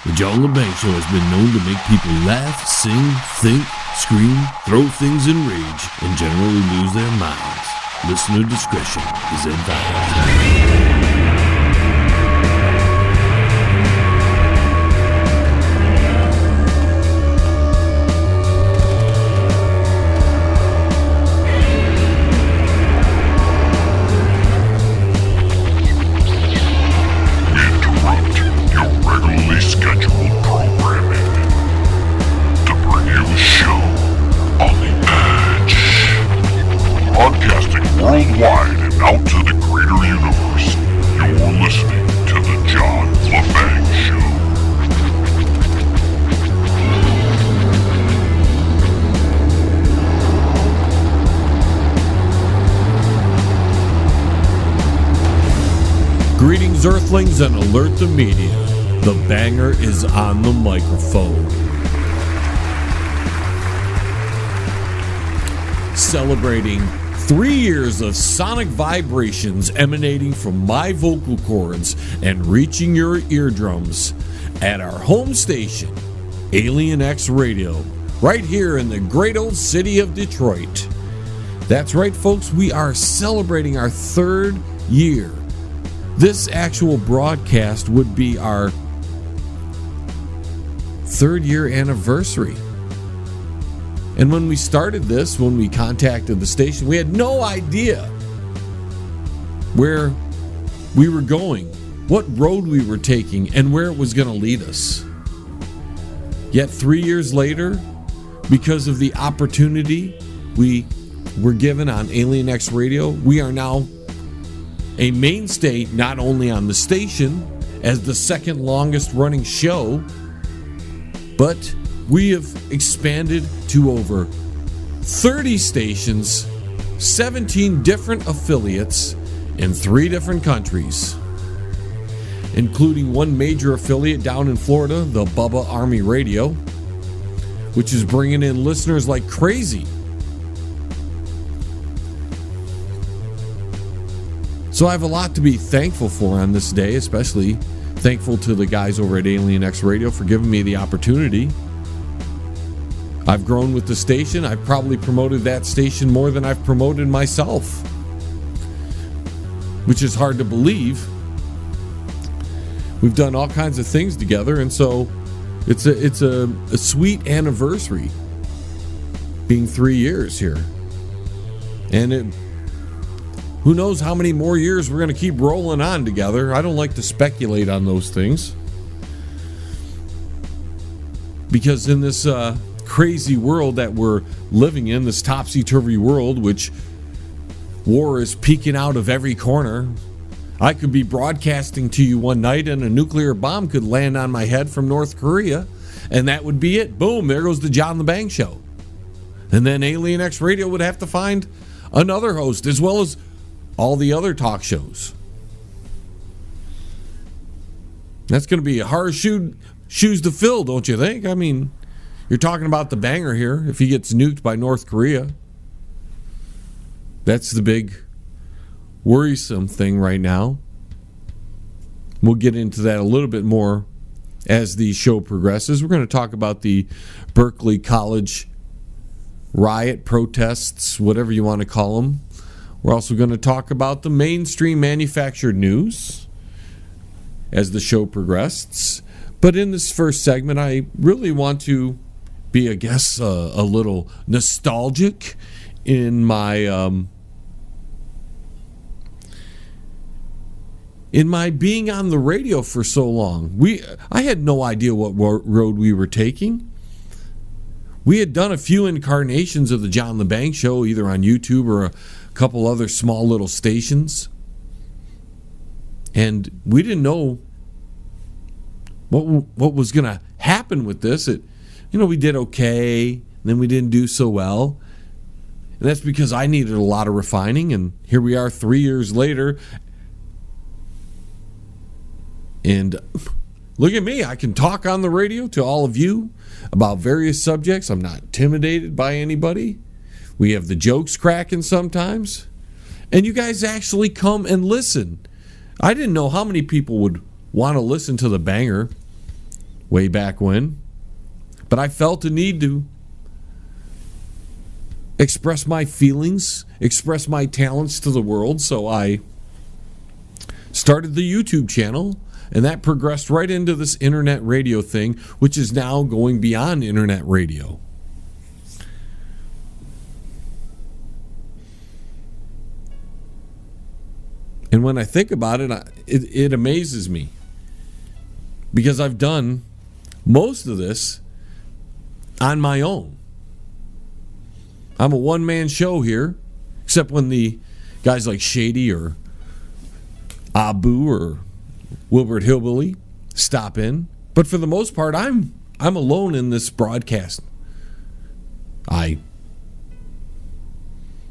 The John LeBank Show has been known to make people laugh, sing, think, scream, throw things in rage, and generally lose their minds. Listener discretion is advised. Worldwide and out to the greater universe, you're listening to the John LeBank Show. Greetings, Earthlings, and alert the media. The banger is on the microphone. Celebrating 3 years of sonic vibrations emanating from my vocal cords and reaching your eardrums at our home station, Alien X Radio, right here in the great old city of Detroit. That's right, folks, we are celebrating our 3rd year. This actual broadcast would be our 3rd year anniversary. And when we started this, when we contacted the station, we had no idea where we were going, what road we were taking, and where it was going to lead us. Yet 3 years later, because of the opportunity we were given on Alien X Radio, we are now a mainstay not only on the station as the 2nd longest running show, but we have expanded to over 30 stations, 17 different affiliates in 3 different countries, including one major affiliate down in Florida, the Bubba Army Radio, which is bringing in listeners like crazy. So I have a lot to be thankful for on this day, especially thankful to the guys over at Alien X Radio for giving me the opportunity. I've grown with the station. I've probably promoted that station more than I've promoted myself, which is hard to believe. We've done all kinds of things together, and so it's a sweet anniversary being 3 years here. And who knows how many more years we're going to keep rolling on together. I don't like to speculate on those things, because in this crazy world that we're living in, this topsy-turvy world, which war is peeking out of every corner. I could be broadcasting to you one night and a nuclear bomb could land on my head from North Korea, and that would be it. Boom, there goes the John LeBank Show. And then Alien X Radio would have to find another host, as well as all the other talk shows. That's going to be a hard shoes to fill, don't you think? I mean, you're talking about the banger here. If he gets nuked by North Korea, that's the big worrisome thing right now. We'll get into that a little bit more as the show progresses. We're going to talk about the Berkeley College riot, protests, whatever you want to call them. We're also going to talk about the mainstream manufactured news as the show progresses. But in this first segment, I really want to be, I guess, a little nostalgic in my being on the radio for so long. I had no idea what road we were taking. We had done a few incarnations of the John LeBank Show, either on YouTube or a couple other small little stations, and we didn't know what was going to happen with this. We did okay, and then we didn't do so well, and that's because I needed a lot of refining. And here we are 3 years later, and look at me, I can talk on the radio to all of you about various subjects. I'm not intimidated by anybody. We have the jokes cracking sometimes, and you guys actually come and listen. I didn't know how many people would want to listen to the banger way back when. But I felt a need to express my feelings, express my talents to the world, so I started the YouTube channel, and that progressed right into this internet radio thing, which is now going beyond internet radio. And when I think about it, it amazes me, because I've done most of this on my own. I'm a one-man show here, except when the guys like Shady or Abu or Wilbert Hillbilly stop in. But for the most part, I'm alone in this broadcast. I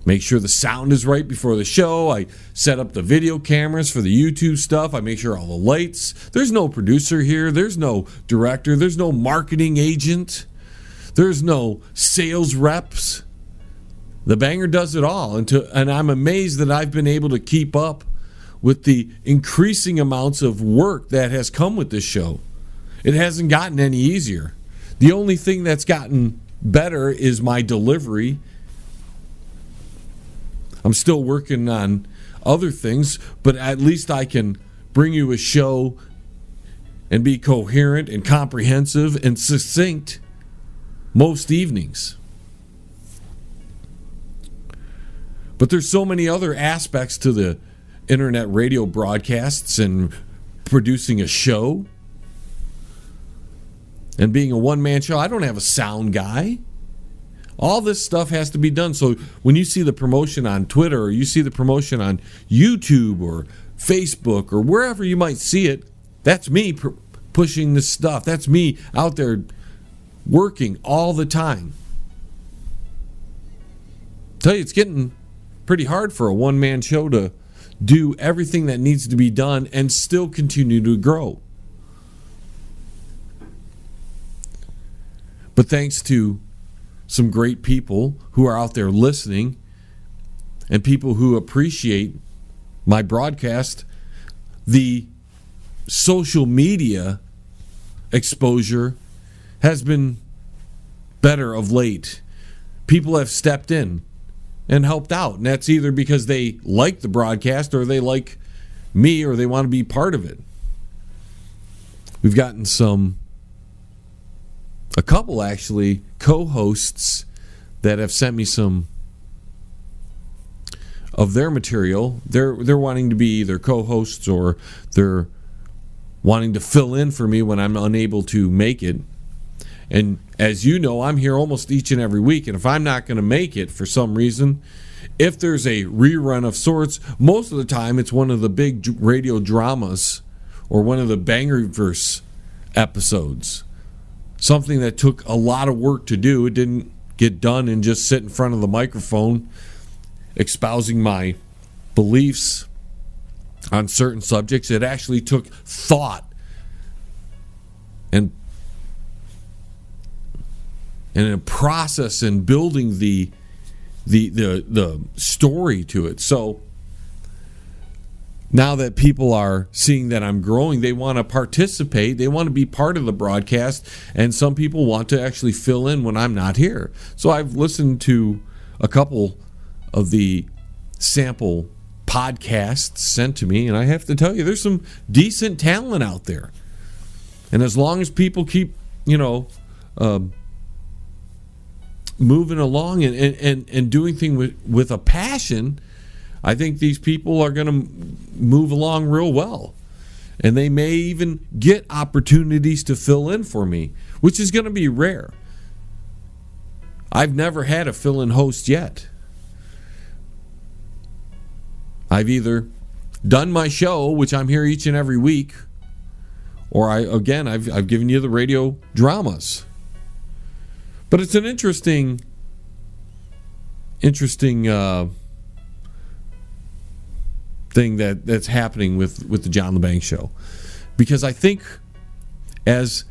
make sure the sound is right before the show. I set up the video cameras for the YouTube stuff. I make sure all the lights. There's no producer here. There's no director. There's no marketing agent. There's no sales reps. The Banger does it all. And I'm amazed that I've been able to keep up with the increasing amounts of work that has come with this show. It hasn't gotten any easier. The only thing that's gotten better is my delivery. I'm still working on other things, but at least I can bring you a show and be coherent and comprehensive and succinct most evenings. But there's so many other aspects to the internet radio broadcasts and producing a show and being a one-man show. I don't have a sound guy. All this stuff has to be done. So when you see the promotion on Twitter, or you see the promotion on YouTube or Facebook or wherever you might see it, that's me pushing this stuff. That's me out there working all the time. I tell you, it's getting pretty hard for a one-man show to do everything that needs to be done and still continue to grow. But thanks to some great people who are out there listening and people who appreciate my broadcast, the social media exposure has been better of late. People have stepped in and helped out, and that's either because they like the broadcast or they like me or they want to be part of it. We've gotten a couple actually co-hosts that have sent me some of their material. They're wanting to be either co-hosts or they're wanting to fill in for me when I'm unable to make it. And as you know, I'm here almost each and every week, and if I'm not going to make it for some reason, if there's a rerun of sorts, most of the time it's one of the big radio dramas or one of the Bangerverse episodes. Something that took a lot of work to do. It didn't get done and just sit in front of the microphone espousing my beliefs on certain subjects. It actually took thought and a process in building the story to it. So now that people are seeing that I'm growing, they want to participate. They want to be part of the broadcast, and some people want to actually fill in when I'm not here. So I've listened to a couple of the sample podcasts sent to me, and I have to tell you, there's some decent talent out there. And as long as people keep, moving along and doing things with a passion, I think these people are going to move along real well. And they may even get opportunities to fill in for me, which is going to be rare. I've never had a fill-in host yet. I've either done my show, which I'm here each and every week, or I've given you the radio dramas. But it's an interesting thing that's happening with the John LeBang Show, because I think as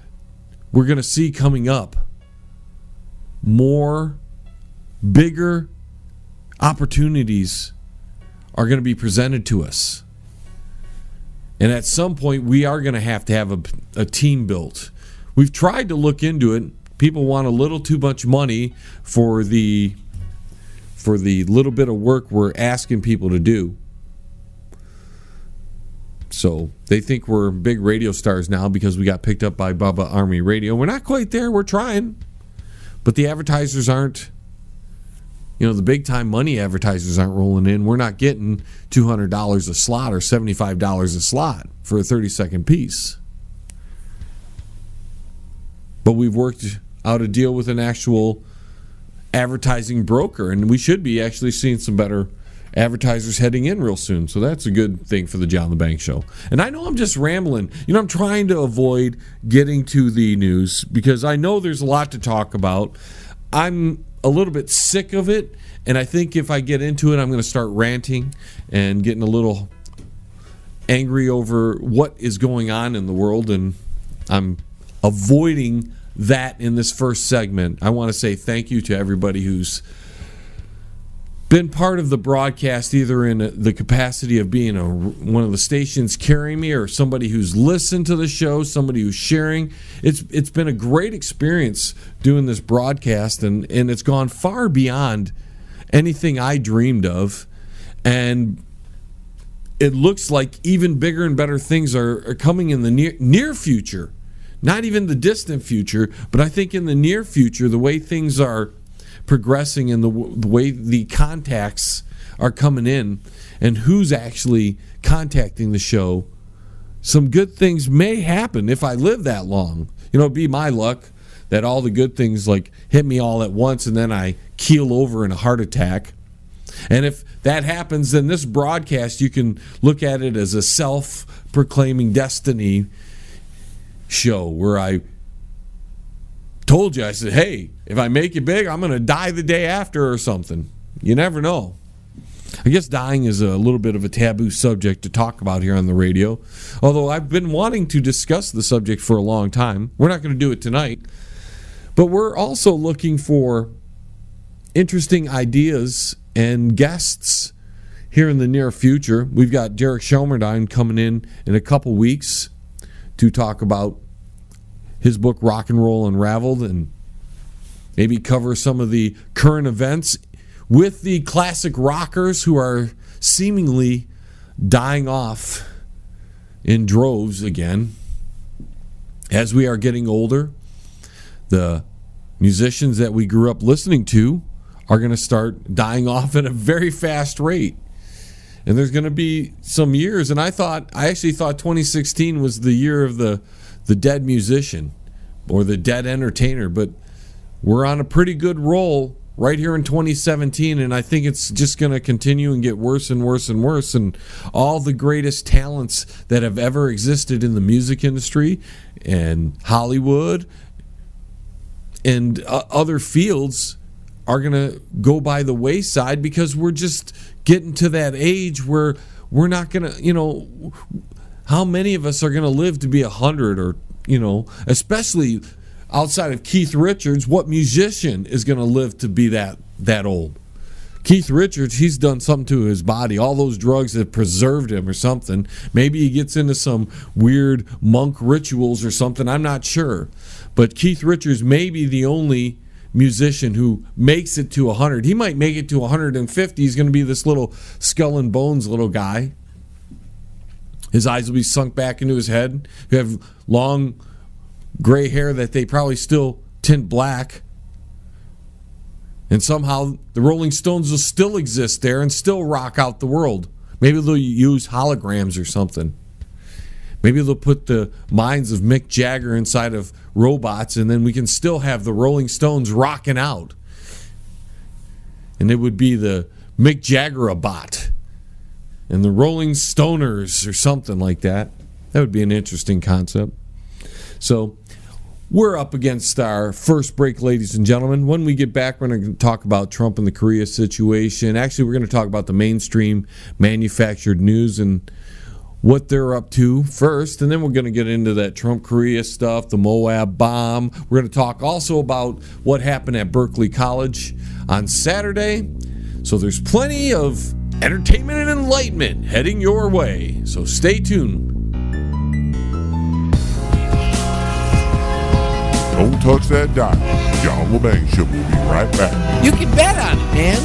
we're going to see coming up, more bigger opportunities are going to be presented to us, and at some point we are going to have a team built. we've tried to look into it. People want a little too much money for the little bit of work we're asking people to do. So they think we're big radio stars now because we got picked up by Bubba Army Radio. We're not quite there. We're trying. But the advertisers aren't, the big time money advertisers aren't rolling in. We're not getting $200 a slot or $75 a slot for a 30-second piece. But we've worked out a deal with an actual advertising broker, and we should be actually seeing some better advertisers heading in real soon. So that's a good thing for the John LeBang Show. And I know I'm just rambling. I'm trying to avoid getting to the news because I know there's a lot to talk about. I'm a little bit sick of it, and I think if I get into it, I'm going to start ranting and getting a little angry over what is going on in the world, and I'm avoiding that in this first segment. I want to say thank you to everybody who's been part of the broadcast, either in the capacity of being one of the stations carrying me, or somebody who's listened to the show, somebody who's sharing. It's been a great experience doing this broadcast, and it's gone far beyond anything I dreamed of. And it looks like even bigger and better things are coming in the near future. Not even the distant future, but I think in the near future, the way things are progressing and the way the contacts are coming in and who's actually contacting the show, some good things may happen if I live that long. It'd be my luck that all the good things hit me all at once and then I keel over in a heart attack. And if that happens, then this broadcast, you can look at it as a self-proclaiming destiny show where I told you, I said, hey, if I make it big, I'm going to die the day after or something. You never know. I guess dying is a little bit of a taboo subject to talk about here on the radio, although I've been wanting to discuss the subject for a long time. We're not going to do it tonight, but we're also looking for interesting ideas and guests here in the near future. We've got Derek Shelmerdine coming in a couple weeks to talk about his book Rock and Roll Unraveled and maybe cover some of the current events with the classic rockers who are seemingly dying off in droves again. As we are getting older, the musicians that we grew up listening to are going to start dying off at a very fast rate. And there's going to be some years, and I actually thought 2016 was the year of the dead musician or the dead entertainer, but we're on a pretty good roll right here in 2017, and I think it's just going to continue and get worse and worse and worse, and all the greatest talents that have ever existed in the music industry and Hollywood and other fields are going to go by the wayside because we're just getting to that age where we're not going to, how many of us are going to live to be 100 or, especially outside of Keith Richards, what musician is going to live to be that old? Keith Richards, he's done something to his body. All those drugs have preserved him or something. Maybe he gets into some weird monk rituals or something. I'm not sure. But Keith Richards may be the only musician who makes it to 100. He might make it to 150. He's going to be this little skull and bones little guy. His eyes will be sunk back into his head. He'll have long gray hair that they probably still tint black. And somehow the Rolling Stones will still exist there and still rock out the world. Maybe they'll use holograms or something. Maybe they'll put the minds of Mick Jagger inside of robots, and then we can still have the Rolling Stones rocking out. And it would be the Mick Jagger-a-bot and the Rolling Stoners or something like that. That would be an interesting concept. So we're up against our first break, ladies and gentlemen. When we get back, we're going to talk about Trump and the Korea situation. Actually, we're going to talk about the mainstream manufactured news and what they're up to first, and then we're going to get into that Trump-Korea stuff, the Moab bomb. We're going to talk also about what happened at Berkeley College on Saturday. So there's plenty of entertainment and enlightenment heading your way. So stay tuned. Don't touch that dime. John LeBang Show will be right back. You can bet on it, man.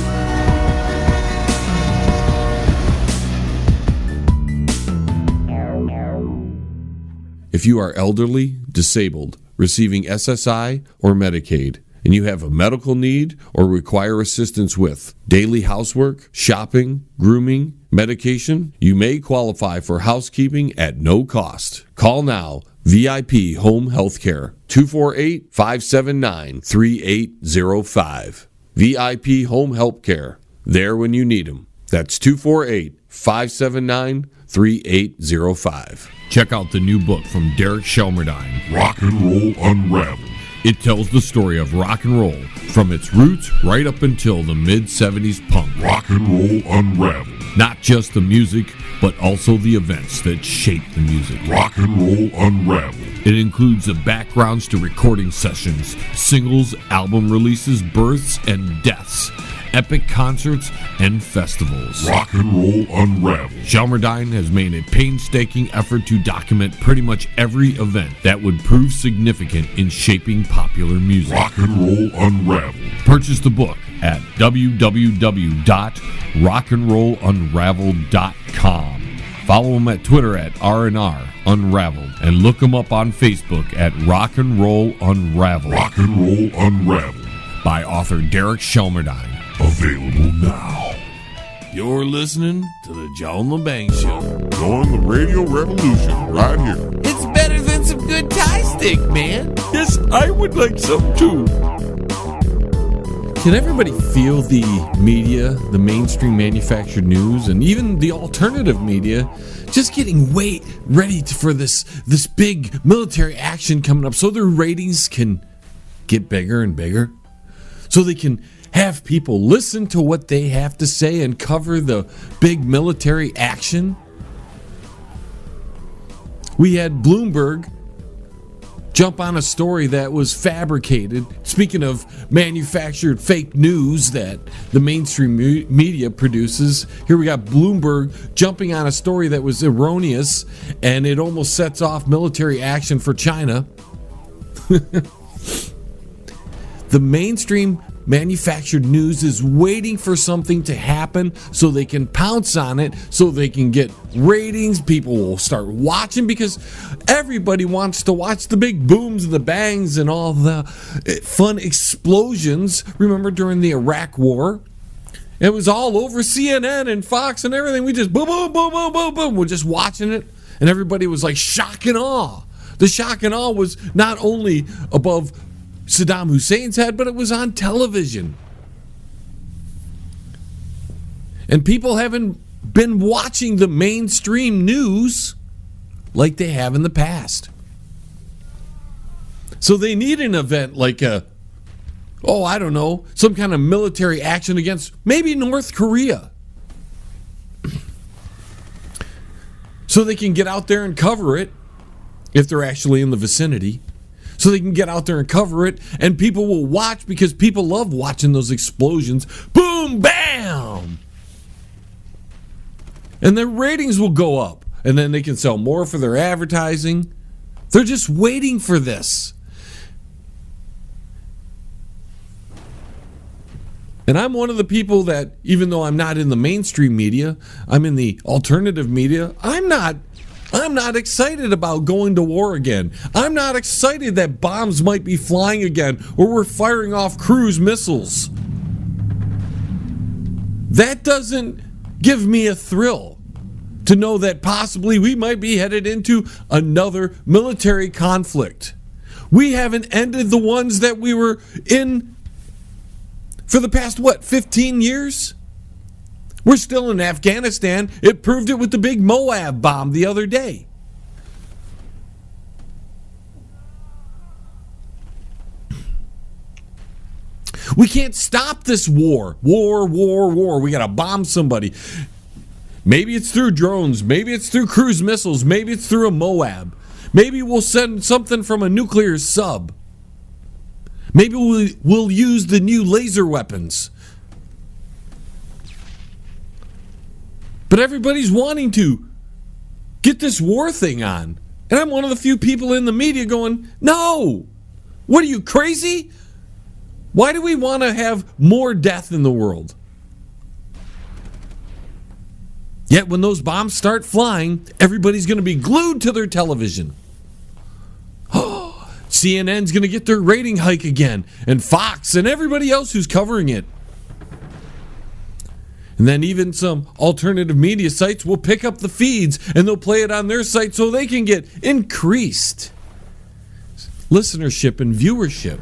If you are elderly, disabled, receiving SSI or Medicaid, and you have a medical need or require assistance with daily housework, shopping, grooming, medication, you may qualify for housekeeping at no cost. Call now. VIP Home Healthcare, 248-579-3805. VIP Home Healthcare, there when you need them. That's 248-579-3805. Check out the new book from Derek Shelmerdine, Rock and Roll Unraveled. It tells the story of rock and roll from its roots right up until the mid-70s punk. Rock and Roll Unraveled. Not just the music, but also the events that shaped the music. Rock and Roll Unraveled. It includes the backgrounds to recording sessions, singles, album releases, births and deaths, epic concerts, and festivals. Rock and Roll Unraveled. Shelmerdine has made a painstaking effort to document pretty much every event that would prove significant in shaping popular music. Rock and Roll Unraveled. Purchase the book at www.rockandrollunraveled.com. Follow him at Twitter at R&R Unraveled and look him up on Facebook at Rock and Roll Unraveled. Rock and Roll Unraveled. By author Derek Shelmerdine. Available now. You're listening to the John LeBang Show. Join the radio revolution right here. It's better than some good Thai stick, man. Yes, I would like some too. Can everybody feel the media, the mainstream manufactured news, and even the alternative media just getting ready for this big military action coming up so their ratings can get bigger and bigger? So they can have people listen to what they have to say and cover the big military action? We had Bloomberg jump on a story that was fabricated. Speaking of manufactured fake news that the mainstream media produces, here we got Bloomberg jumping on a story that was erroneous, and it almost sets off military action for China. The mainstream manufactured news is waiting for something to happen so they can pounce on it, so they can get ratings. People will start watching because everybody wants to watch the big booms and the bangs and all the fun explosions. Remember during the Iraq War? It was all over CNN and Fox and everything. We just boom, boom, boom, boom, boom, boom. We're just watching it, and everybody was like shock and awe. The shock and awe was not only above Saddam Hussein's head, but it was on television. And people haven't been watching the mainstream news like they have in the past. So they need an event like some kind of military action against maybe North Korea. So they can get out there and cover it if they're actually in the vicinity. So they can get out there and cover it, and people will watch because people love watching those explosions. Boom, bam! And their ratings will go up, and then they can sell more for their advertising. They're just waiting for this. And I'm one of the people that, even though I'm not in the mainstream media, I'm in the alternative media, I'm not excited about going to war again. I'm not excited that bombs might be flying again or we're firing off cruise missiles. That doesn't give me a thrill to know that possibly we might be headed into another military conflict. We haven't ended the ones that we were in for the past, 15 years? We're still in Afghanistan. It proved it with the big Moab bomb the other day. We can't stop this war. War. We got to bomb somebody. Maybe it's through drones. Maybe it's through cruise missiles. Maybe it's through a Moab. Maybe we'll send something from a nuclear sub. Maybe we'll use the new laser weapons. But everybody's wanting to get this war thing on. And I'm one of the few people in the media going, no, What are you, crazy? Why do we want to have more death in the world? Yet when those bombs start flying, everybody's going to be glued to their television. CNN's going to get their rating hike again, and Fox and everybody else who's covering it. And then even some alternative media sites will pick up the feeds and they'll play it on their site so they can get increased listenership and viewership.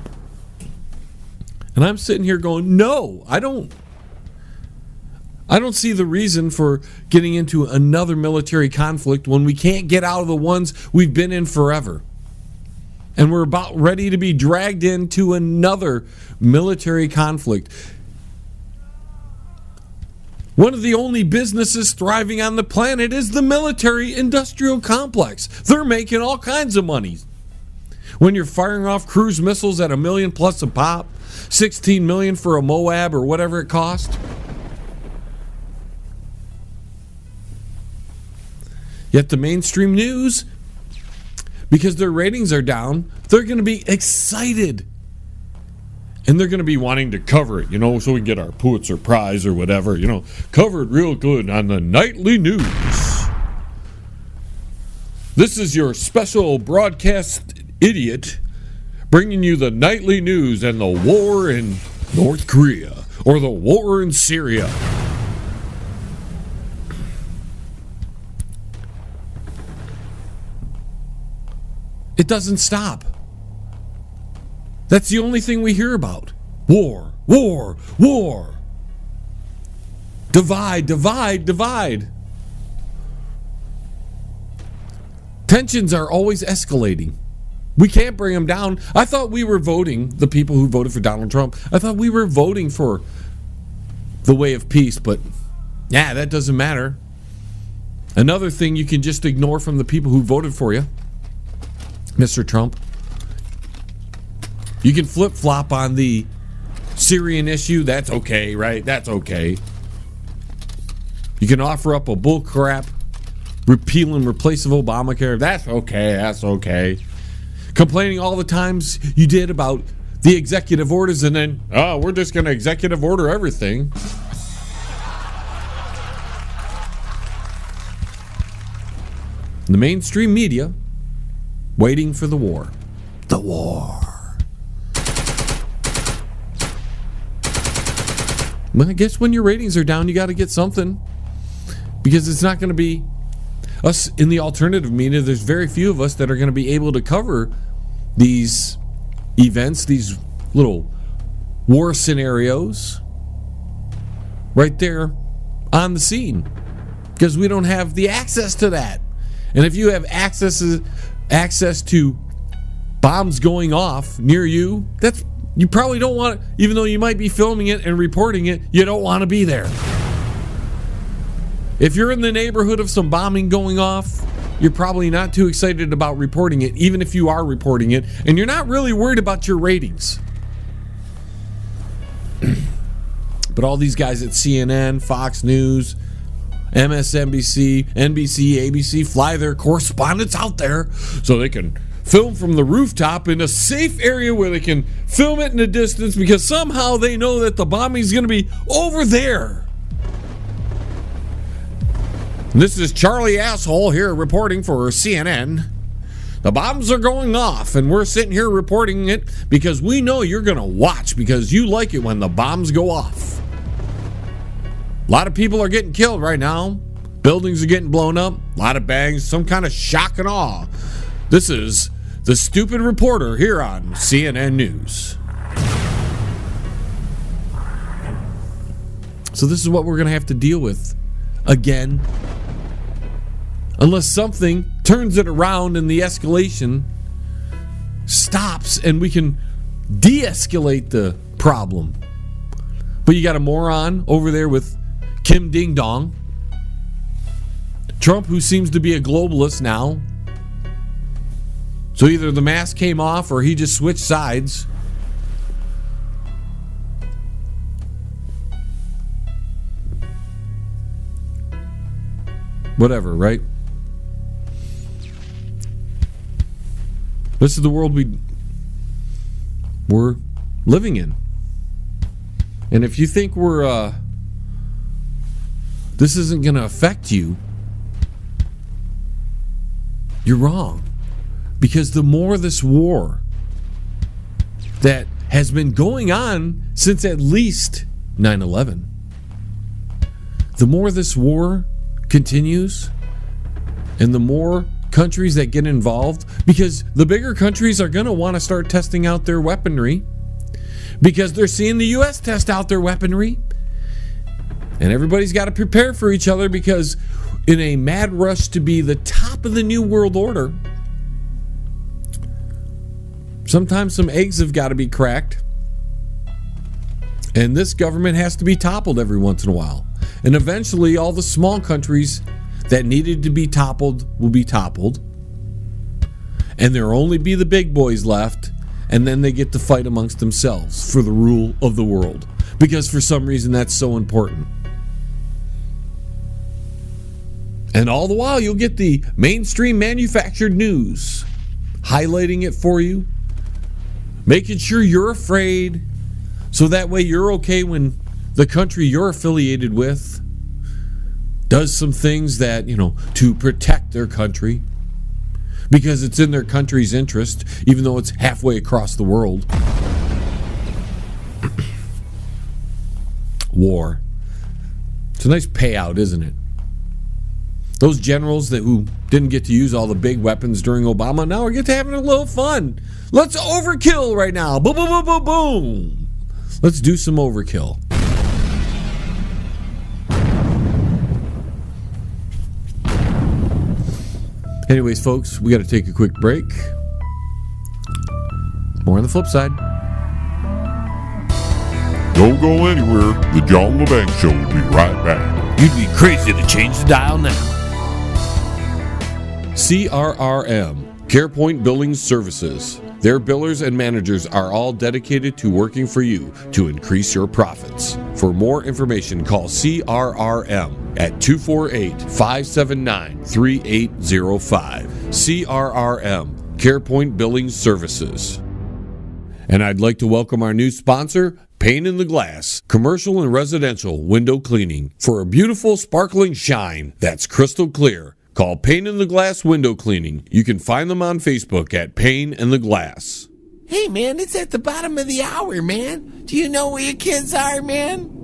And I'm sitting here going, no, I don't see the reason for getting into another military conflict when we can't get out of the ones we've been in forever. And we're about ready to be dragged into another military conflict. One of the only businesses thriving on the planet is the military-industrial complex. They're making all kinds of money. When you're firing off cruise missiles at $1 million plus a pop, $16 million for a Moab or whatever it cost. Yet the mainstream news, because their ratings are down, they're going to be excited. And they're going to be wanting to cover it, so we can get our Pulitzer Prize or whatever, cover it real good on the nightly news. This is your special broadcast idiot bringing you the nightly news and the war in North Korea or the war in Syria. It doesn't stop. That's the only thing we hear about. War, war, war. Divide, divide, divide. Tensions are always escalating. We can't bring them down. I thought we were voting, the people who voted for Donald Trump, I thought we were voting for the way of peace, but that doesn't matter. Another thing you can just ignore from the people who voted for you, Mr. Trump. You can flip-flop on the Syrian issue. That's okay, right? That's okay. You can offer up a bullcrap repeal and replace of Obamacare. That's okay. That's okay. Complaining all the times you did about the executive orders and then, we're just going to executive order everything. The mainstream media waiting for the war. The war. Well, I guess when your ratings are down, you got to get something. Because it's not going to be us in the alternative media. There's very few of us that are going to be able to cover these events, these little war scenarios right there on the scene. Because we don't have the access to that. And if you have access to bombs going off near you, you probably don't want, even though you might be filming it and reporting it, you don't want to be there. If you're in the neighborhood of some bombing going off, you're probably not too excited about reporting it, even if you are reporting it, and you're not really worried about your ratings. But all these guys at CNN, Fox News, MSNBC, NBC, ABC fly their correspondents out there so they can film from the rooftop in a safe area where they can film it in the distance because somehow they know that the bombing is going to be over there. And this is Charlie Asshole here reporting for CNN. The bombs are going off and we're sitting here reporting it because we know you're going to watch because you like it when the bombs go off. A lot of people are getting killed right now. Buildings are getting blown up. A lot of bangs, some kind of shock and awe. This is the stupid reporter here on CNN News. So this is what we're going to have to deal with again. Unless something turns it around and the escalation stops and we can de-escalate the problem. But you got a moron over there with Kim Ding Dong. Trump, who seems to be a globalist now. So either the mask came off or he just switched sides. Whatever, right? This is the world we're living in. And if you think this isn't going to affect you, you're wrong. Because the more this war that has been going on since at least 9/11, the more this war continues, and the more countries that get involved, because the bigger countries are going to want to start testing out their weaponry, because they're seeing the U.S. test out their weaponry, and everybody's got to prepare for each other, because in a mad rush to be the top of the new world order, sometimes some eggs have got to be cracked, and this government has to be toppled every once in a while. And eventually all the small countries that needed to be toppled will be toppled, and there'll only be the big boys left, and then they get to fight amongst themselves for the rule of the world, because for some reason that's so important. And all the while you'll get the mainstream manufactured news highlighting it for you, making sure you're afraid, so that way you're okay when the country you're affiliated with does some things that, to protect their country, because it's in their country's interest, even though it's halfway across the world. War. It's a nice payout, isn't it? Those generals who didn't get to use all the big weapons during Obama now are get to having a little fun. Let's overkill right now. Boom, boom, boom, boom, boom. Let's do some overkill. Anyways, folks, we got to take a quick break. More on the flip side. Don't go anywhere. The John LeBang Show will be right back. You'd be crazy to change the dial now. CRRM, CarePoint Billing Services. Their billers and managers are all dedicated to working for you to increase your profits. For more information, call CRRM at 248-579-3805. CRRM, CarePoint Billing Services. And I'd like to welcome our new sponsor, Pane in the Glass, commercial and residential window cleaning. For a beautiful, sparkling shine that's crystal clear, call Pane in the Glass Window Cleaning. You can find them on Facebook at Pane in the Glass. Hey, man, it's at the bottom of the hour, man. Do you know where your kids are, man?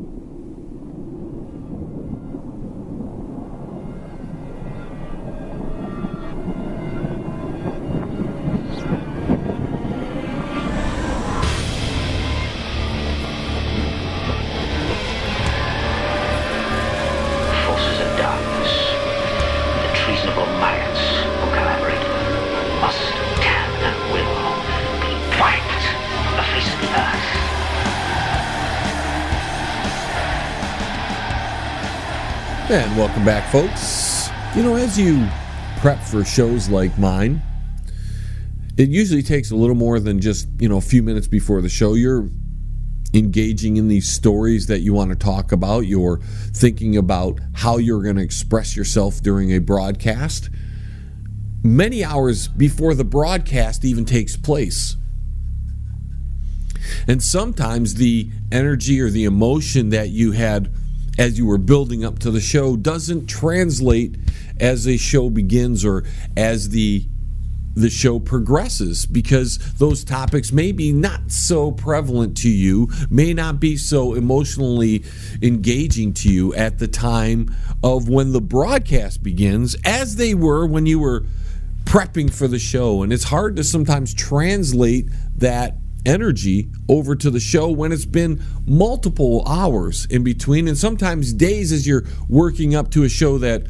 Forces of darkness, the treasonable Mayans who collaborate, must, can, and will be wiped from the face of the earth. And welcome back, folks. As you prep for shows like mine, it usually takes a little more than just, a few minutes before the show. You're engaging in these stories that you want to talk about. You're thinking about how you're going to express yourself during a broadcast many hours before the broadcast even takes place. And sometimes the energy or the emotion that you had as you were building up to the show doesn't translate as a show begins or as the show progresses, because those topics may be not so prevalent to you, may not be so emotionally engaging to you at the time of when the broadcast begins, as they were when you were prepping for the show. And it's hard to sometimes translate that energy over to the show when it's been multiple hours in between, and sometimes days as you're working up to a show that,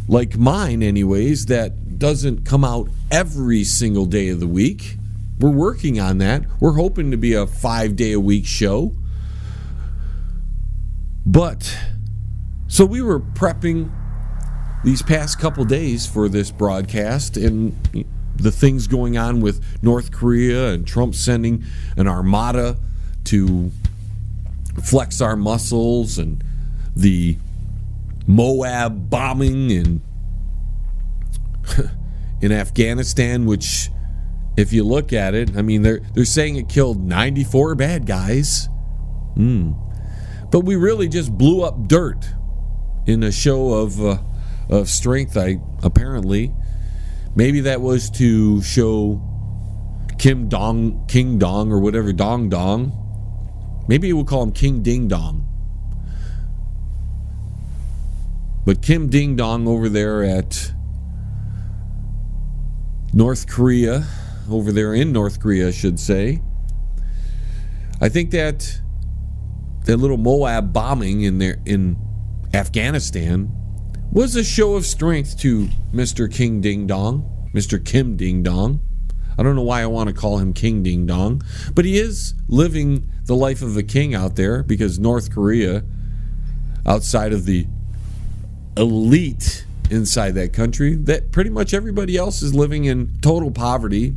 like mine anyways, that doesn't come out every single day of the week. We're working on that. We're hoping to be a 5-day-a-week show. But so we were prepping these past couple days for this broadcast, and the things going on with North Korea and Trump sending an armada to flex our muscles, and the Moab bombing in Afghanistan, which If you look at it, I mean, they're saying it killed 94 bad guys. But we really just blew up dirt in a show of strength, apparently. Maybe that was to show King Dong, or whatever, Dong. Maybe we'll call him King Ding Dong. But Kim Ding Dong over there at North Korea, over there in North Korea, I should say. I think that little Moab bombing in Afghanistan was a show of strength to Mr. King Ding Dong, Mr. Kim Ding Dong. I don't know why I want to call him King Ding Dong, but he is living the life of a king out there, because North Korea, outside of the elite inside that country, that pretty much everybody else is living in total poverty,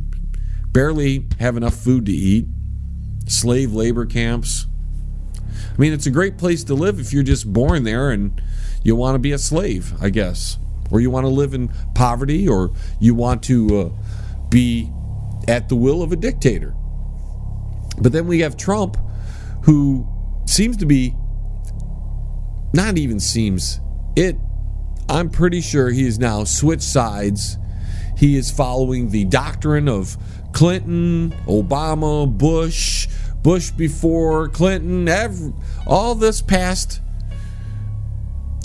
barely have enough food to eat, slave labor camps. I mean, it's a great place to live if you're just born there and you want to be a slave, I guess. Or you want to live in poverty, or you want to be at the will of a dictator. But then we have Trump, who seems to be, not even seems, I'm pretty sure he has now switched sides. He is following the doctrine of Clinton, Obama, Bush before Clinton, all this past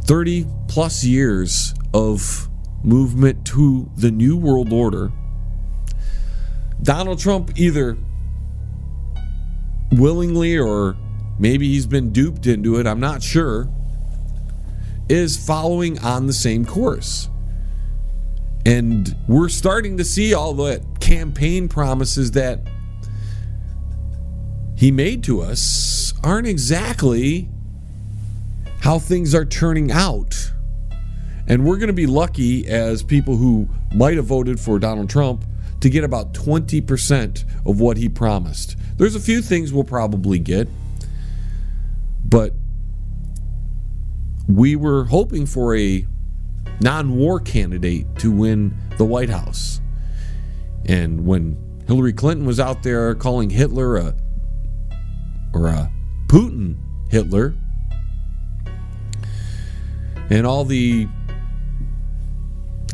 30 plus years of movement to the New World Order. Donald Trump, either willingly or maybe he's been duped into it, I'm not sure, is following on the same course. And we're starting to see all the campaign promises that he made to us aren't exactly how things are turning out. And we're going to be lucky, as people who might have voted for Donald Trump, to get about 20% of what he promised. There's a few things we'll probably get, but we were hoping for a non-war candidate to win the White House. And when Hillary Clinton was out there calling Hitler a Putin Hitler, and all the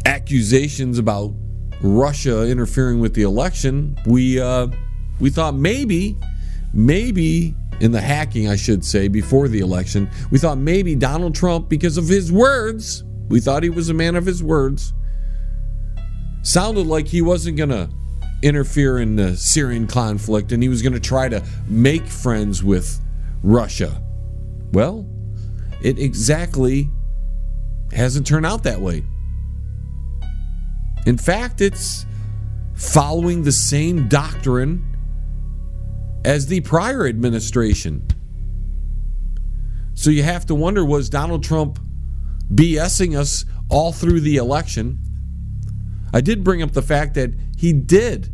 accusations about Russia interfering with the election, we thought maybe in the hacking, I should say, before the election, we thought maybe Donald Trump, because of his words, we thought he was a man of his words, sounded like he wasn't going to interfere in the Syrian conflict and he was going to try to make friends with Russia. Well, it exactly hasn't turned out that way. In fact, it's following the same doctrine as the prior administration. So you have to wonder, was Donald Trump BSing us all through the election? I did bring up the fact that he did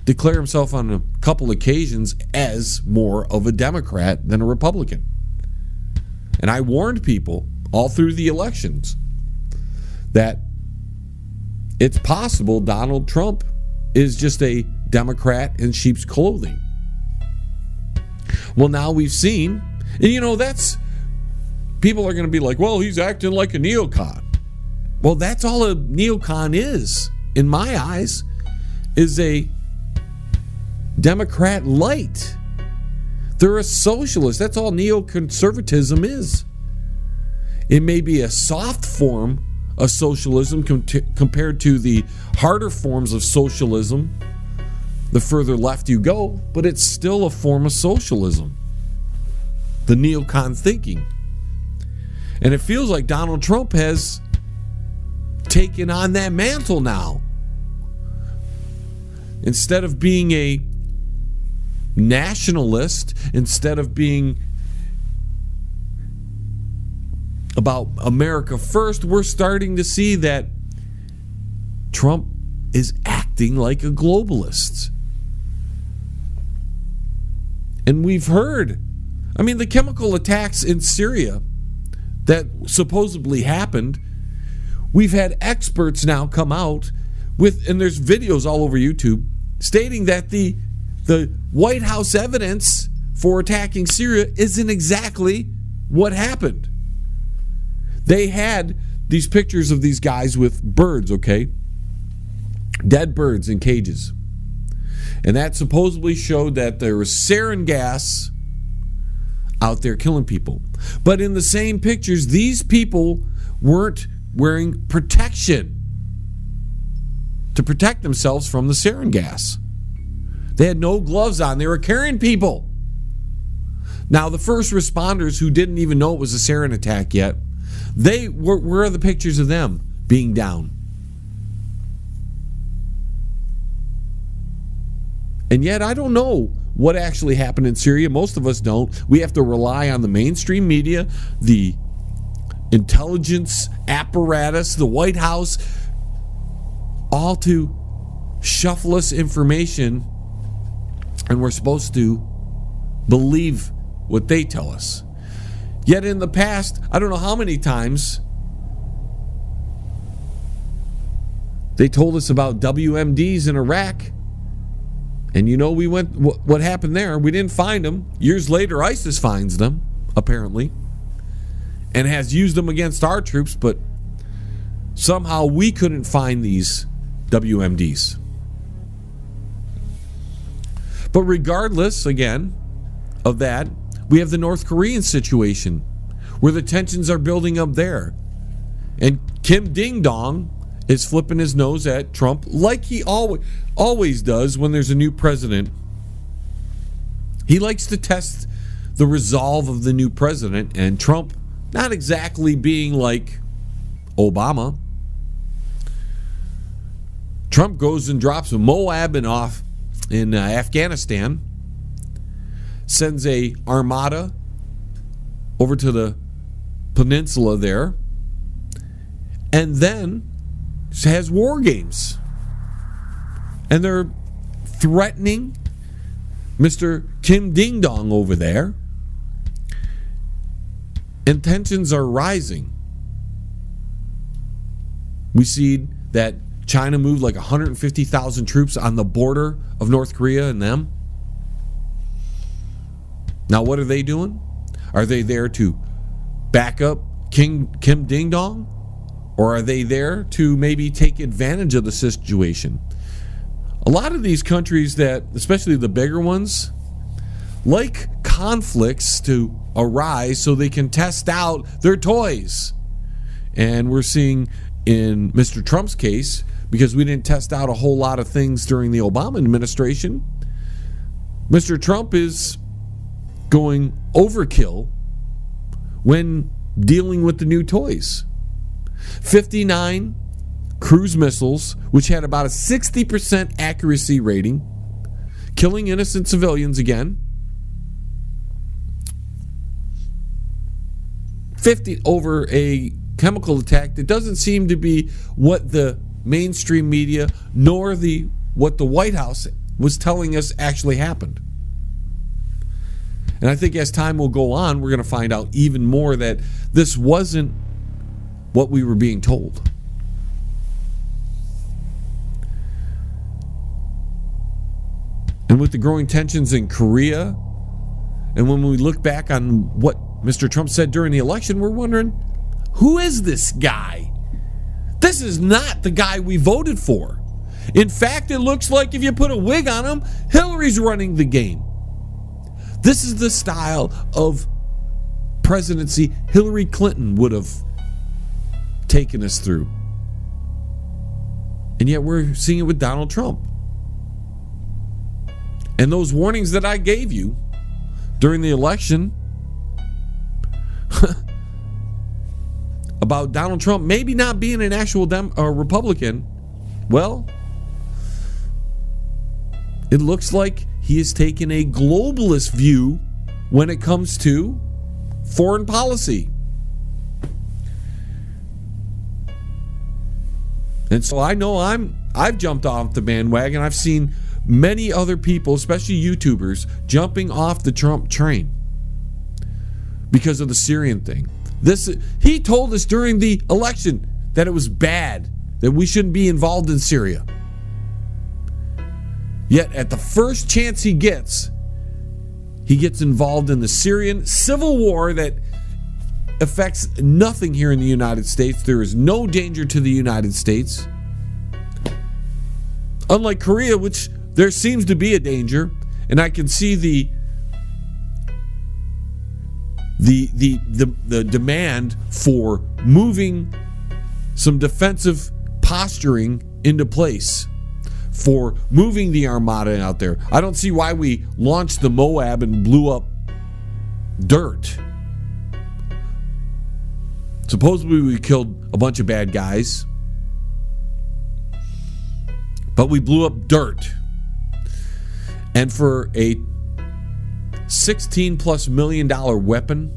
declare himself on a couple occasions as more of a Democrat than a Republican. And I warned people all through the elections that it's possible Donald Trump is just a Democrat in sheep's clothing. Well, now we've seen, and that's, people are going to be like, well, he's acting like a neocon. Well, that's all a neocon is, in my eyes, is a Democrat light. They're a socialist. That's all neoconservatism is. It may be a soft form of socialism compared to the harder forms of socialism the further left you go, but it's still a form of socialism. The neocon thinking. And it feels like Donald Trump has taken on that mantle now. Instead of being a nationalist, instead of being about America first, we're starting to see that Trump is acting like a globalist. And we've heard, the chemical attacks in Syria that supposedly happened, we've had experts now come out and there's videos all over YouTube stating that the White House evidence for attacking Syria isn't exactly what happened. They had these pictures of these guys with birds, okay? Dead birds in cages. And that supposedly showed that there was sarin gas out there killing people. But in the same pictures, these people weren't wearing protection to protect themselves from the sarin gas. They had no gloves on. They were carrying people. Now, the first responders who didn't even know it was a sarin attack yet, where are the pictures of them being down? And yet, I don't know what actually happened in Syria. Most of us don't. We have to rely on the mainstream media, the intelligence apparatus, the White House, all to shuffle us information, and we're supposed to believe what they tell us. Yet in the past, I don't know how many times they told us about WMDs in Iraq. And we went, what happened there? We didn't find them. Years later, ISIS finds them, apparently, and has used them against our troops, but somehow we couldn't find these WMDs. But regardless, again, of that, we have the North Korean situation where the tensions are building up there. And Kim Ding Dong is flipping his nose at Trump like he always does when there's a new president. He likes to test the resolve of the new president, and Trump not exactly being like Obama. Trump goes and drops a Moab off in Afghanistan, sends a armada over to the peninsula there, and then has war games. And they're threatening Mr. Kim Ding Dong over there. And tensions are rising. We see that China moved like 150,000 troops on the border of North Korea and them. Now, what are they doing? Are they there to back up Kim Ding Dong? Or are they there to maybe take advantage of the situation? A lot of these countries that, especially the bigger ones, like conflicts to arise so they can test out their toys. And we're seeing in Mr. Trump's case, because we didn't test out a whole lot of things during the Obama administration, Mr. Trump is going overkill when dealing with the new toys. 59 cruise missiles, which had about a 60% accuracy rating, killing innocent civilians again. 50 over a chemical attack that doesn't seem to be what the mainstream media nor what the White House was telling us actually happened. And I think as time will go on, we're going to find out even more that this wasn't what we were being told. And with the growing tensions in Korea, and when we look back on what Mr. Trump said during the election, we're wondering, who is this guy? This is not the guy we voted for. In fact, it looks like if you put a wig on him, Hillary's running the game. This is the style of presidency Hillary Clinton would have taken us through. And yet we're seeing it with Donald Trump. And those warnings that I gave you during the election about Donald Trump maybe not being an actual Republican, well, it looks like he has taken a globalist view when it comes to foreign policy. And so I know I've jumped off the bandwagon. I've seen many other people, especially YouTubers, jumping off the Trump train because of the Syrian thing. He told us during the election that it was bad that we shouldn't be involved in Syria. Yet at the first chance he gets involved in the Syrian civil war that affects nothing here in the United States. There is no danger to the United States. Unlike Korea, which there seems to be a danger, and I can see the demand for moving some defensive posturing into place, for moving the armada out there. I don't see why we launched the Moab and blew up dirt. Supposedly we killed a bunch of bad guys, but we blew up dirt. And for a $16+ million weapon,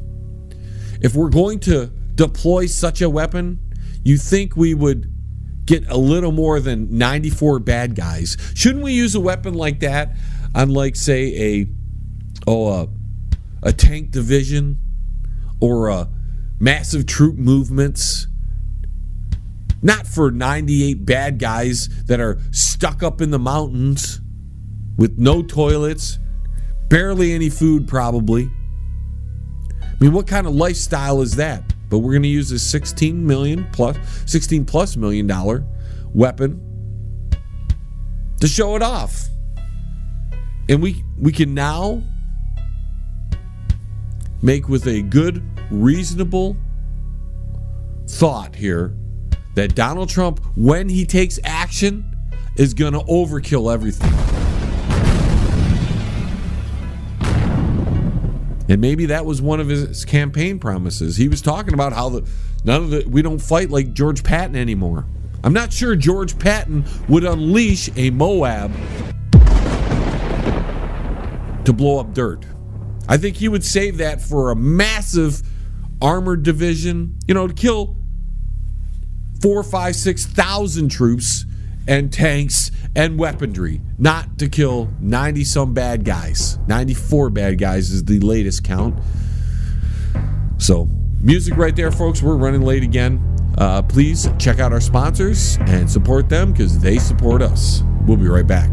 if we're going to deploy such a weapon, you think we would get a little more than 94 bad guys? Shouldn't we use a weapon like that on, like, say, a tank division or a massive troop movements? Not for 98 bad guys that are stuck up in the mountains with no toilets, barely any food probably. I mean, what kind of lifestyle is that? But we're going to use this $16+ million weapon to show it off. And we can now make with a good, reasonable thought here that Donald Trump, when he takes action, is going to overkill everything. And maybe that was one of his campaign promises. He was talking about how we don't fight like George Patton anymore. I'm not sure George Patton would unleash a Moab to blow up dirt. I think he would save that for a massive armored division, to kill 4,000, 5,000, 6,000 troops and tanks and weaponry, not to kill 90-some bad guys. 94 bad guys is the latest count. So, music right there, folks. We're running late again. Please check out our sponsors and support them because they support us. We'll be right back.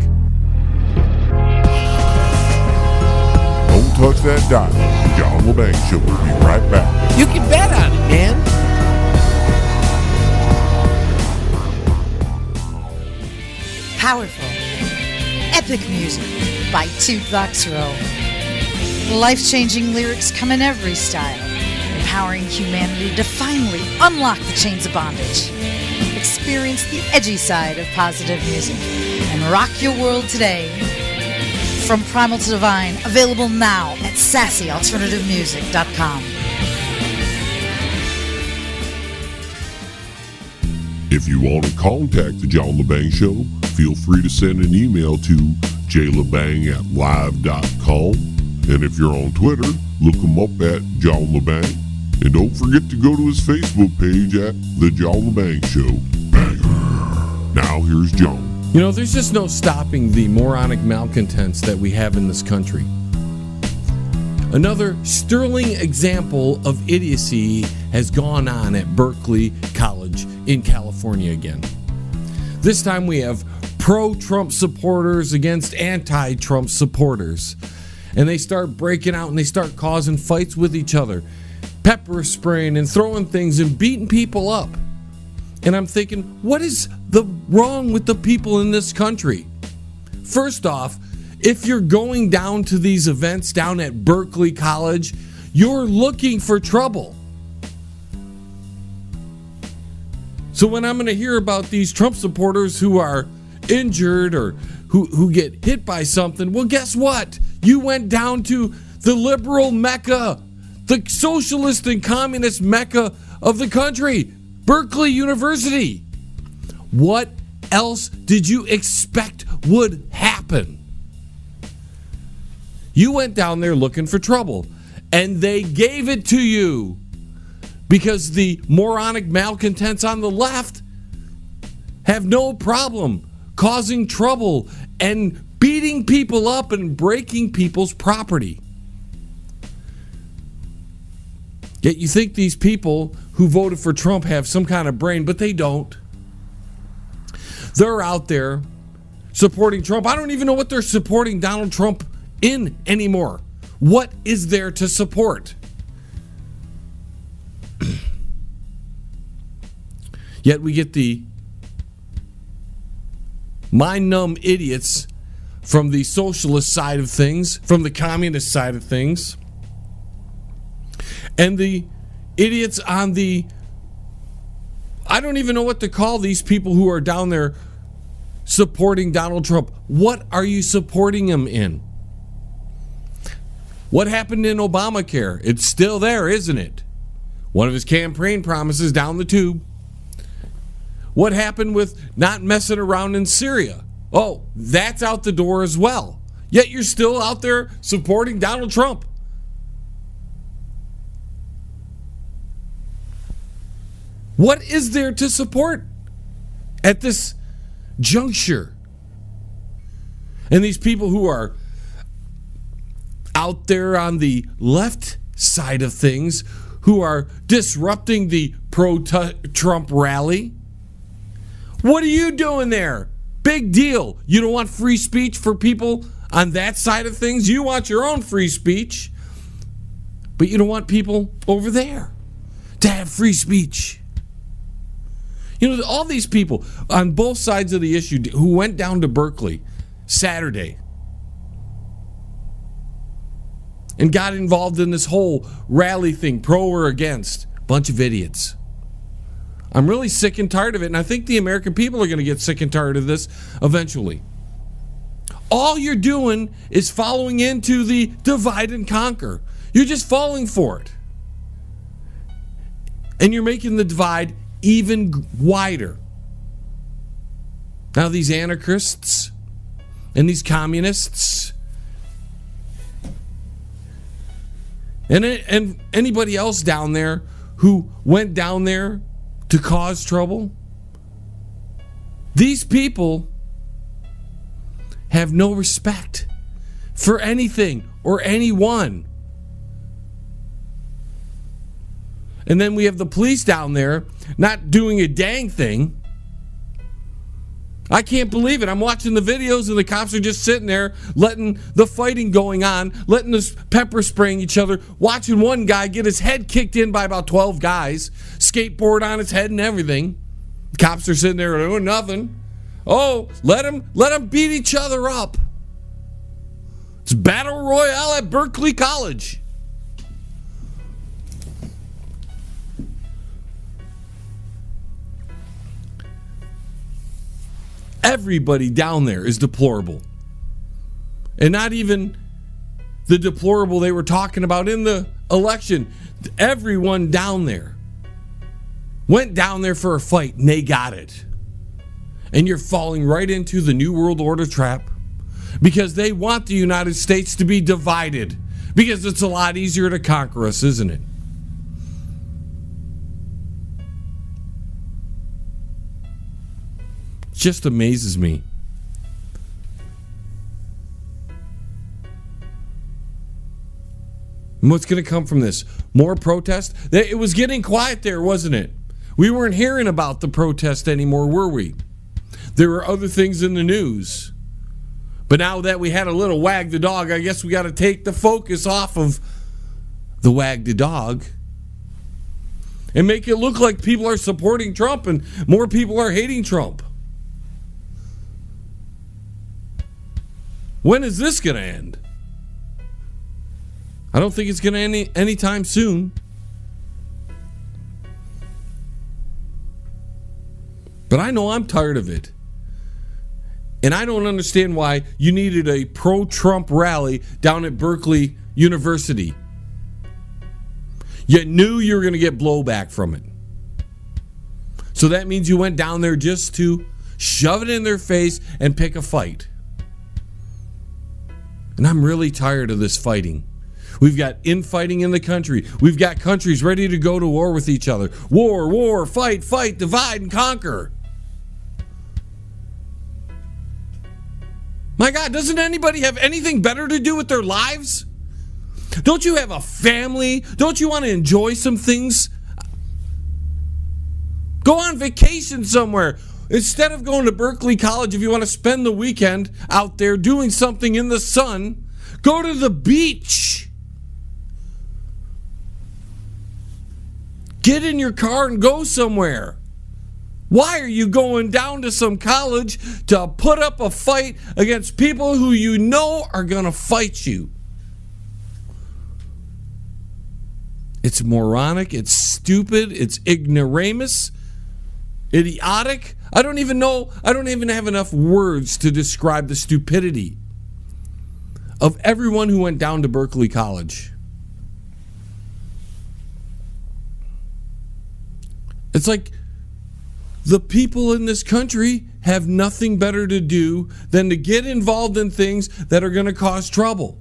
Don't touch that dial. John LeBang Show will be right back. You can bet on it, man. Powerful, epic music by Toothbox Row. Life-changing lyrics come in every style, empowering humanity to finally unlock the chains of bondage. Experience the edgy side of positive music and rock your world today. From Primal to Divine, available now at sassyalternativemusic.com. If you want to contact the John LeBang Show, feel free to send an email to jlebang@live.com. And if you're on Twitter, look him up at John LeBang. And don't forget to go to his Facebook page at The John LeBang Show. Banger. Now here's John. There's just no stopping the moronic malcontents that we have in this country. Another sterling example of idiocy has gone on at Berkeley College in California again. This time we have pro-Trump supporters against anti-Trump supporters. And they start breaking out and they start causing fights with each other, pepper spraying and throwing things and beating people up. And I'm thinking, what is wrong with the people in this country? First off, if you're going down to these events down at Berkeley College, you're looking for trouble. So when I'm going to hear about these Trump supporters who are injured or who get hit by something, well, guess what? You went down to the liberal Mecca, the socialist and communist Mecca of the country, Berkeley University. What else did you expect would happen? You went down there looking for trouble, and they gave it to you because the moronic malcontents on the left have no problem causing trouble and beating people up and breaking people's property. Yet you think these people who voted for Trump have some kind of brain, but they don't. They're out there supporting Trump. I don't even know what they're supporting Donald Trump in anymore. What is there to support? Yet we get the mind-numb idiots from the socialist side of things, from the communist side of things, and the idiots on the, I don't even know what to call these people who are down there supporting Donald Trump. What are you supporting him in? What happened in Obamacare? It's still there, isn't it? One of his campaign promises down the tube. What happened with not messing around in Syria? Oh, that's out the door as well. Yet you're still out there supporting Donald Trump. What is there to support at this juncture? And these people who are out there on the left side of things, who are disrupting the pro-Trump rally, what are you doing there? Big deal. You don't want free speech for people on that side of things? You want your own free speech, but you don't want people over there to have free speech. You know, all these people on both sides of the issue who went down to Berkeley Saturday and got involved in this whole rally thing, pro or against, bunch of idiots. I'm really sick and tired of it, and I think the American people are going to get sick and tired of this eventually. All you're doing is following into the divide and conquer. You're just falling for it. And you're making the divide even wider. Now these anarchists and these communists and anybody else down there who went down there to cause trouble, these people have no respect for anything or anyone. And then we have the police down there not doing a dang thing. I can't believe it. I'm watching the videos and the cops are just sitting there letting the fighting going on, letting us pepper spraying each other, watching one guy get his head kicked in by about 12 guys, skateboard on his head and everything. The cops are sitting there doing nothing. Oh, let them beat each other up. It's Battle Royale at Berkeley College. Everybody down there is deplorable. And not even the deplorable they were talking about in the election. Everyone down there went down there for a fight and they got it. And you're falling right into the New World Order trap because they want the United States to be divided because it's a lot easier to conquer us, isn't it? Just amazes me. And what's going to come from this? More protest? It was getting quiet there, wasn't it? We weren't hearing about the protest anymore, were we? There were other things in the news. But now that we had a little wag the dog, I guess we got to take the focus off of the wag the dog and make it look like people are supporting Trump and more people are hating Trump. When is this going to end? I don't think it's going to end anytime soon. But I know I'm tired of it. And I don't understand why you needed a pro-Trump rally down at Berkeley University. You knew you were going to get blowback from it. So that means you went down there just to shove it in their face and pick a fight. And I'm really tired of this fighting. We've got infighting in the country. We've got countries ready to go to war with each other. War, fight, divide and conquer. My God, doesn't anybody have anything better to do with their lives? Don't you have a family? Don't you want to enjoy some things? Go on vacation somewhere. Instead of going to Berkeley College, if you want to spend the weekend out there doing something in the sun, go to the beach. Get in your car and go somewhere. Why are you going down to some college to put up a fight against people who you know are going to fight you? It's moronic, it's stupid, it's ignoramus, idiotic. I don't even have enough words to describe the stupidity of everyone who went down to Berkeley College. It's like the people in this country have nothing better to do than to get involved in things that are going to cause trouble.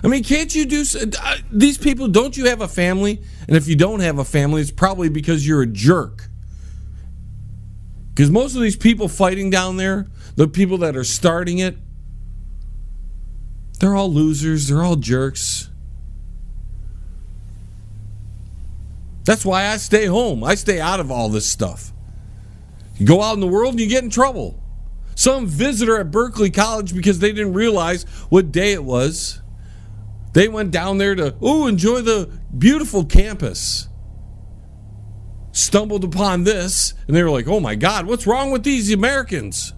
I mean, can't you do... these people, don't you have a family? And if you don't have a family, it's probably because you're a jerk. Because most of these people fighting down there, the people that are starting it, they're all losers. They're all jerks. That's why I stay home. I stay out of all this stuff. You go out in the world and you get in trouble. Some visitor at Berkeley College, because they didn't realize what day it was, they went down there to, enjoy the beautiful campus. Stumbled upon this, and they were like, oh my God, what's wrong with these Americans?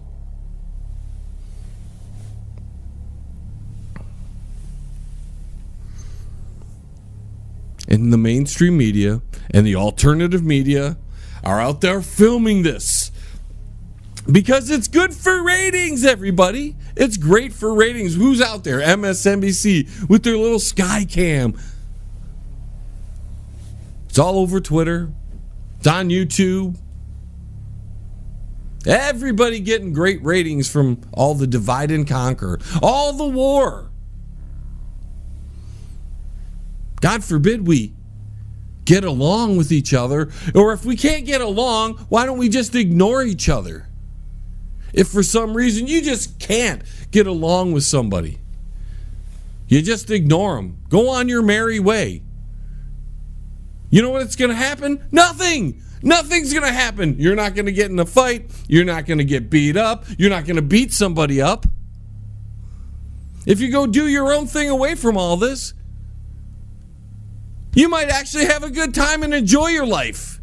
And the mainstream media and the alternative media are out there filming this because it's good for ratings, everybody. It's great for ratings. Who's out there? MSNBC with their little sky cam. It's all over Twitter. It's on YouTube. Everybody getting great ratings from all the divide and conquer, all the war. God forbid we get along with each other. Or if we can't get along, why don't we just ignore each other? If for some reason you just can't get along with somebody, you just ignore them. Go on your merry way. You know what's going to happen? Nothing. Nothing's going to happen. You're not going to get in a fight. You're not going to get beat up. You're not going to beat somebody up. If you go do your own thing away from all this, you might actually have a good time and enjoy your life.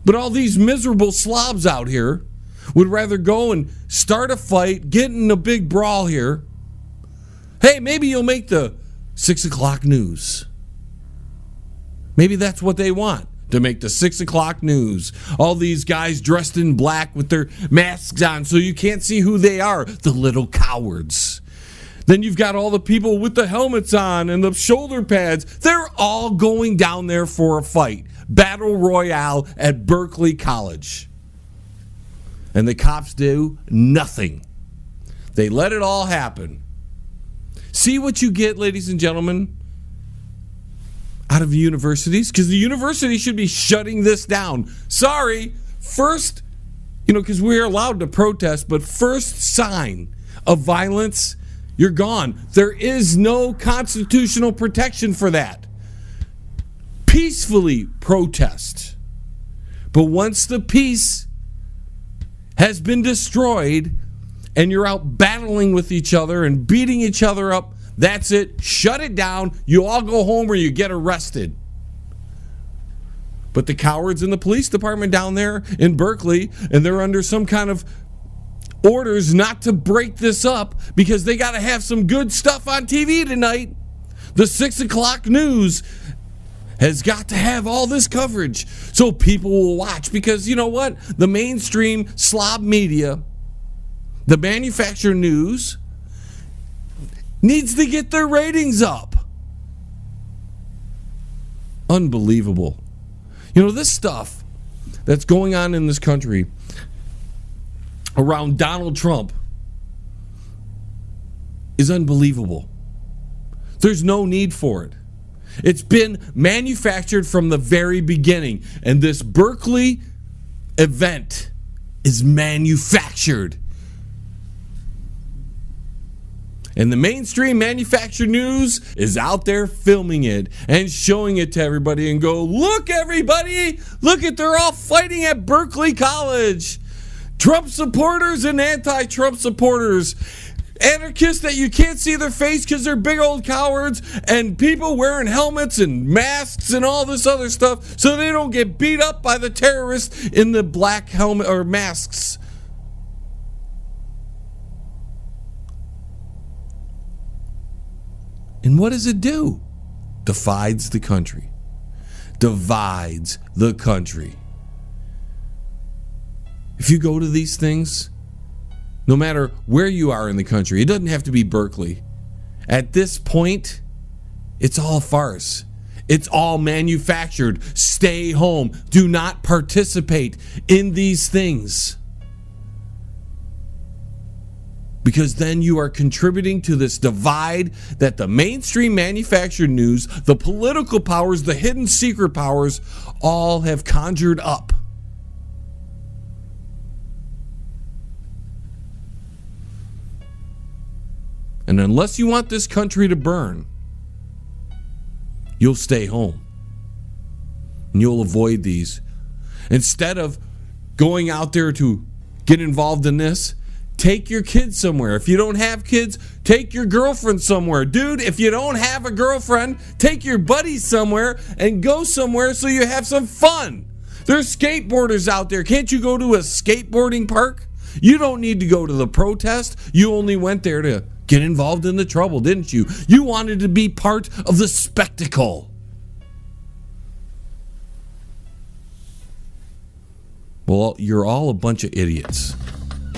But all these miserable slobs out here would rather go and start a fight, get in a big brawl here. Hey, maybe you'll make the 6 o'clock news. Maybe that's what they want, to make the 6 o'clock news. All these guys dressed in black with their masks on so you can't see who they are. The little cowards. Then you've got all the people with the helmets on and the shoulder pads. They're all going down there for a fight. Battle Royale at Berkeley College. And the cops do nothing. They let it all happen. See what you get, ladies and gentlemen, out of universities? Because the university should be shutting this down. Sorry, first, because we're allowed to protest, but first sign of violence, you're gone. There is no constitutional protection for that. Peacefully protest. But once the peace has been destroyed and you're out battling with each other and beating each other up, that's it. Shut it down. You all go home or you get arrested. But the cowards in the police department down there in Berkeley, and they're under some kind of orders not to break this up because they got to have some good stuff on TV tonight. The 6 o'clock news has got to have all this coverage so people will watch, because you know what? The mainstream slob media, the manufactured news, needs to get their ratings up. Unbelievable. This stuff that's going on in this country around Donald Trump is unbelievable. There's no need for it. It's been manufactured from the very beginning, and this Berkeley event is manufactured. And the mainstream manufactured news is out there filming it and showing it to everybody and go, look, everybody, look they're all fighting at Berkeley College. Trump supporters and anti-Trump supporters. Anarchists that you can't see their face because they're big old cowards, and people wearing helmets and masks and all this other stuff so they don't get beat up by the terrorists in the black helmet or masks. And what does it do? Divides the country. Divides the country. If you go to these things, no matter where you are in the country, it doesn't have to be Berkeley. At this point, it's all farce. It's all manufactured. Stay home. Do not participate in these things. Because then you are contributing to this divide that the mainstream manufactured news, the political powers, the hidden secret powers, all have conjured up. And unless you want this country to burn, you'll stay home. And you'll avoid these. Instead of going out there to get involved in this, take your kids somewhere. If you don't have kids, take your girlfriend somewhere. Dude, if you don't have a girlfriend, take your buddies somewhere and go somewhere so you have some fun. There's skateboarders out there. Can't you go to a skateboarding park? You don't need to go to the protest. You only went there to get involved in the trouble, didn't you? You wanted to be part of the spectacle. Well, you're all a bunch of idiots.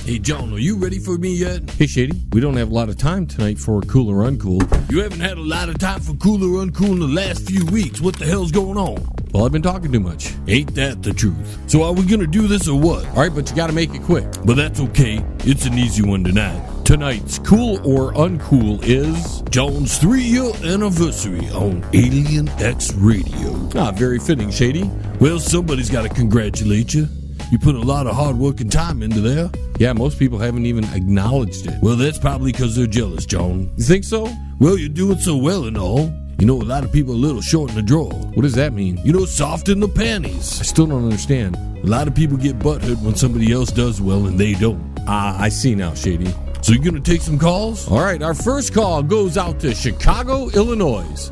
Hey, John, are you ready for me yet? Hey, Shady, we don't have a lot of time tonight for Cool or Uncool. You haven't had a lot of time for Cool or Uncool in the last few weeks. What the hell's going on? Well, I've been talking too much. Ain't that the truth? So are we gonna do this or what? All right, but you gotta make it quick. But that's okay. It's an easy one tonight. Tonight's Cool or Uncool is John's 3-year anniversary on Alien X Radio. very fitting, Shady. Well, somebody's got to congratulate you. You put a lot of hard work and time into there. Yeah, most people haven't even acknowledged it. Well, that's probably because they're jealous, John. You think so? Well, you're doing so well and all. You know, a lot of people are a little short in the drawer. What does that mean? You know, soft in the panties. I still don't understand. A lot of people get butthurt when somebody else does well and they don't. I see now, Shady. So you're going to take some calls? All right, our first call goes out to Chicago, Illinois.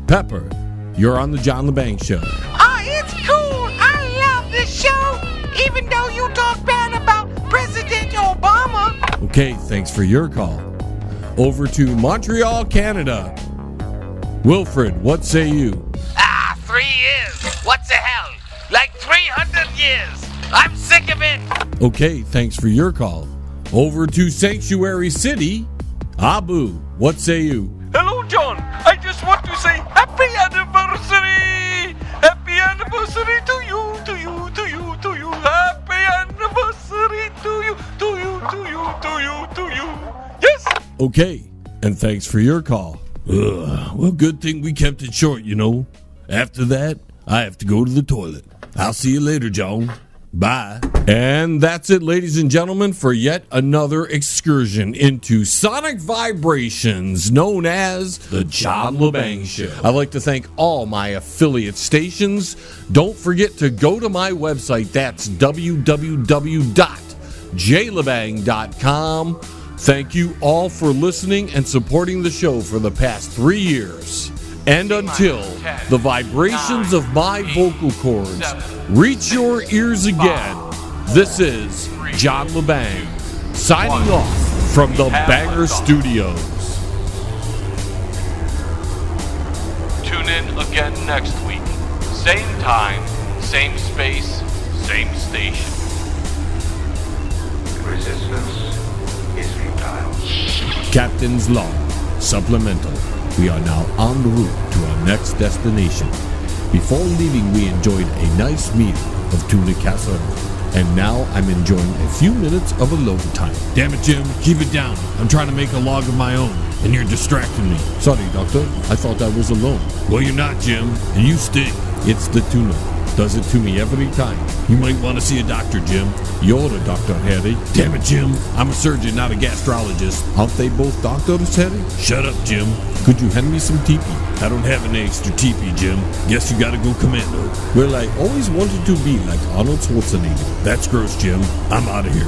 Pepper, you're on the John LeBang Show. Oh, it's cool. I love this show, even though you talk bad about President Obama. Okay, thanks for your call. Over to Montreal, Canada. Wilfred, what say you? 3 years. What the hell? Like 300 years. I'm sick of it. Okay, thanks for your call. Over to Sanctuary City. Abu, what say you? Hello, John. I just want to say happy anniversary. Happy anniversary to you, to you, to you, to you. Happy anniversary to you, to you, to you, to you, to you. Yes. Okay, and thanks for your call. Well, good thing we kept it short, you know. After that, I have to go to the toilet. I'll see you later, John. Bye. And that's it, ladies and gentlemen, for yet another excursion into sonic vibrations known as the John LeBang Show. I'd like to thank all my affiliate stations. Don't forget to go to my website. That's www.jlebang.com. Thank you all for listening and supporting the show for the past 3 years. And until the vibrations of my vocal cords reach your ears again, this is John LeBang signing off from the Banger Studios. Tune in again next week. Same time, same space, same station. Resistance is futile. Captain's Log, Supplemental. We are now en route to our next destination. Before leaving, we enjoyed a nice meal of tuna casserole. And now I'm enjoying a few minutes of alone time. Damn it, Jim. Keep it down. I'm trying to make a log of my own, and you're distracting me. Sorry, Doctor. I thought I was alone. Well, you're not, Jim, and you stink. It's the tuna. Does it to me every time. You might want to see a doctor, Jim. You're a doctor, Harry. Damn it, Jim. I'm a surgeon, not a gastrologist. Aren't they both doctors, Harry? Shut up, Jim. Could you hand me some teepee? I don't have any extra teepee, Jim. Guess you gotta go commando. Well, I always wanted to be like Arnold Schwarzenegger. That's gross, Jim. I'm out of here.